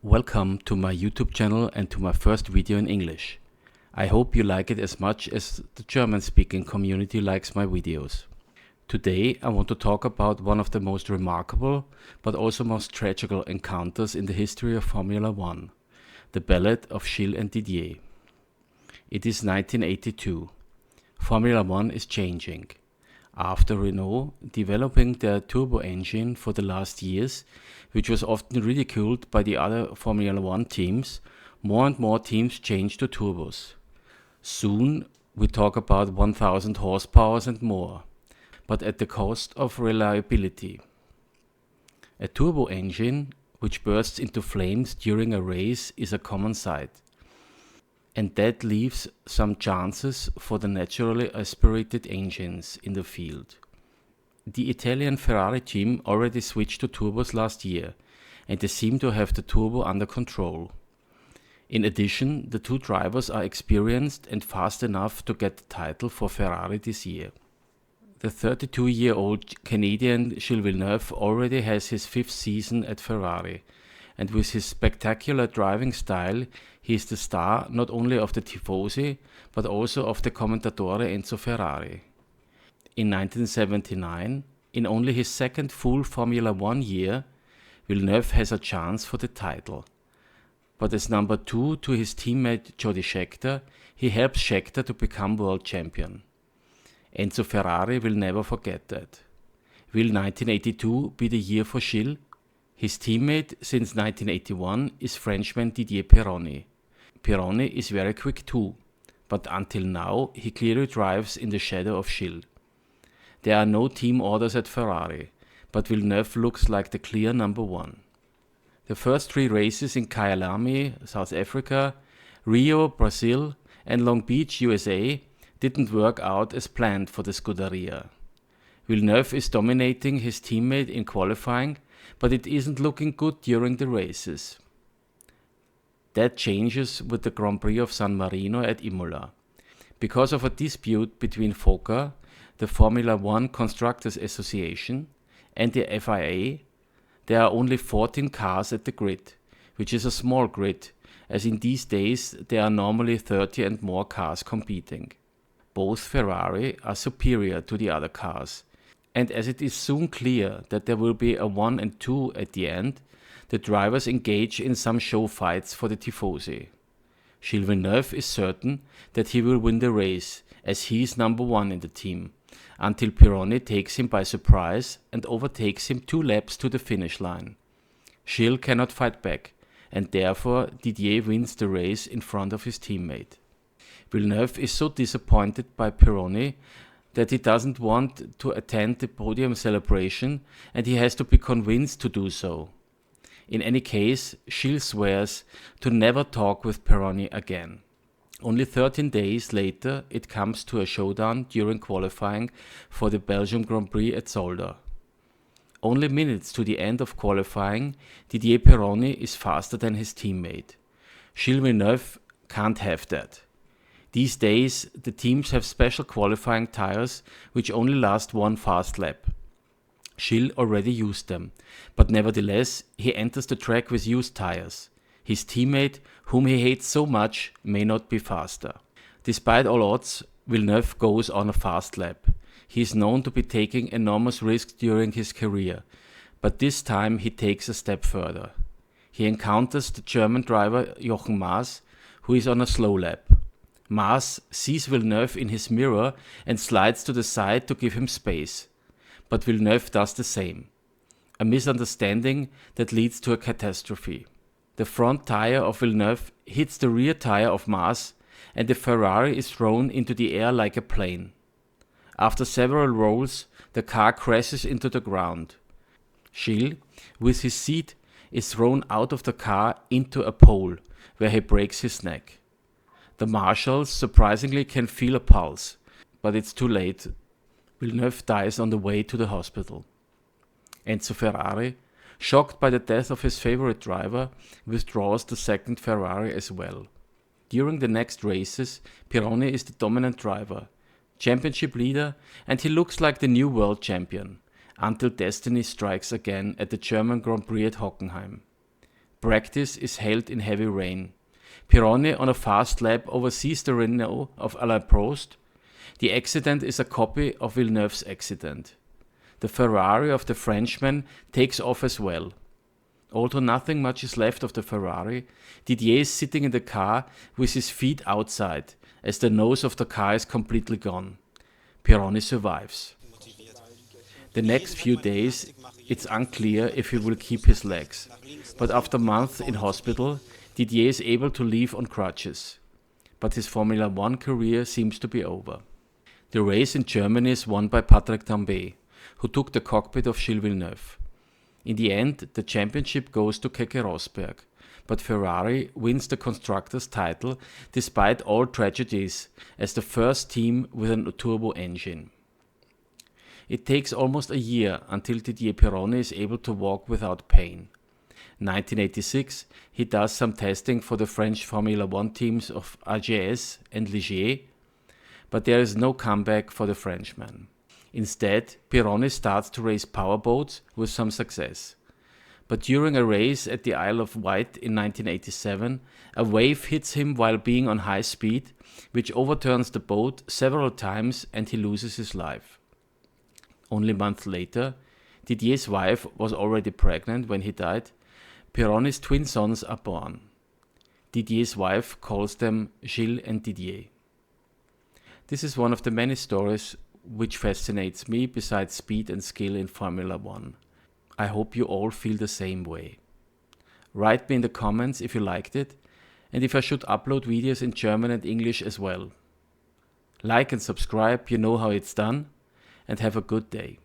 Welcome to my YouTube channel and to my first video in English. I hope you like it as much as the German-speaking community likes my videos. Today I want to talk about one of the most remarkable but also most tragical encounters in the history of Formula One, the Ballad of Gilles and Didier. It is 1982. Formula One is changing. After Renault developing their turbo engine for the last years, which was often ridiculed by the other Formula One teams, more and more teams changed to turbos. Soon we talk about 1000 horsepower and more, but at the cost of reliability. A turbo engine which bursts into flames during a race is a common sight, and that leaves some chances for the naturally aspirated engines in the field. The Italian Ferrari-Team already switched to turbos last year, and they seem to have the turbo under control. In addition, the two drivers are experienced and fast enough to get the title for Ferrari this year. The 32-year-old Canadian Gilles Villeneuve already has his fifth season at Ferrari, and with his spectacular driving style, he is the star not only of the Tifosi, but also of the Commentatore Enzo Ferrari. In 1979, in only his second full Formula One year, Villeneuve has a chance for the title. But as number two to his teammate Jody Scheckter, he helps Scheckter to become world champion. Enzo Ferrari will never forget that. Will 1982 be the year for Gilles? His teammate since 1981 is Frenchman Didier Pironi. Pironi is very quick too, but until now he clearly drives in the shadow of Gilles. There are no team orders at Ferrari, but Villeneuve looks like the clear number one. The first three races in Kyalami, South Africa, Rio, Brazil and Long Beach, USA didn't work out as planned for the Scuderia. Villeneuve is dominating his teammate in qualifying, but it isn't looking good during the races. That changes with the Grand Prix of San Marino at Imola. Because of a dispute between FOCA, the Formula One Constructors Association, and the FIA, there are only 14 cars at the grid, which is a small grid, as in these days there are normally 30 and more cars competing. Both Ferrari are superior to the other cars, and as it is soon clear that there will be a 1 and 2 at the end, the drivers engage in some show fights for the Tifosi. Gilles Villeneuve is certain that he will win the race, as he is number one in the team, until Pironi takes him by surprise and overtakes him 2 laps to the finish line. Gilles cannot fight back, and therefore Didier wins the race in front of his teammate. Villeneuve is so disappointed by Pironi that he doesn't want to attend the podium celebration, and he has to be convinced to do so. In any case, Gilles swears to never talk with Pironi again. Only 13 days later it comes to a showdown during qualifying for the Belgium Grand Prix at Zolder. Only minutes to the end of qualifying, Didier Pironi is faster than his teammate. Gilles Villeneuve can't have that. These days the teams have special qualifying tires which only last one fast lap. Gilles already used them, but nevertheless he enters the track with used tires. His teammate, whom he hates so much, may not be faster. Despite all odds, Villeneuve goes on a fast lap. He is known to be taking enormous risks during his career, but this time he takes a step further. He encounters the German driver Hockenheim, who is on a slow lap. Maas sees Villeneuve in his mirror and slides to the side to give him space. But Villeneuve does the same. A misunderstanding that leads to a catastrophe. The front tire of Villeneuve hits the rear tire of Maas, and the Ferrari is thrown into the air like a plane. After several rolls, the car crashes into the ground. Gilles, with his seat, is thrown out of the car into a pole, where he breaks his neck. The marshals surprisingly can feel a pulse, but it's too late. Villeneuve dies on the way to the hospital. Enzo Ferrari, shocked by the death of his favorite driver, withdraws the second Ferrari as well. During the next races, Pironi is the dominant driver, championship leader, and he looks like the new world champion, until destiny strikes again at the German Grand Prix at Hockenheim. Practice is held in heavy rain. Pironi on a fast lap oversees the Renault of Alain Prost. The accident is a copy of Villeneuve's accident. The Ferrari of the Frenchman takes off as well. Although nothing much is left of the Ferrari, Didier is sitting in the car with his feet outside, as the nose of the car is completely gone. Pironi survives. The next few days, it's unclear if he will keep his legs, but after months in hospital, Didier is able to leave on crutches. But his Formula 1 career seems to be over. The race in Germany is won by Patrick Tambay, who took the cockpit of Gilles Villeneuve. In the end, the championship goes to Keke Rosberg, but Ferrari wins the constructors' title despite all tragedies as the first team with a turbo engine. It takes almost a year until Didier Pironi is able to walk without pain. 1986, he does some testing for the French Formula 1 teams of AGS and Ligier, but there is no comeback for the Frenchman. Instead, Pironi starts to race powerboats with some success. But during a race at the Isle of Wight in 1987, a wave hits him while being on high speed, which overturns the boat several times and he loses his life. Only months later, Didier's wife was already pregnant when he died. Pironi's twin sons are born. Didier's wife calls them Gilles and Didier. This is one of the many stories which fascinates me besides speed and skill in Formula 1. I hope you all feel the same way. Write me in the comments if you liked it and if I should upload videos in German and English as well. Like and subscribe, you know how it's done, and have a good day.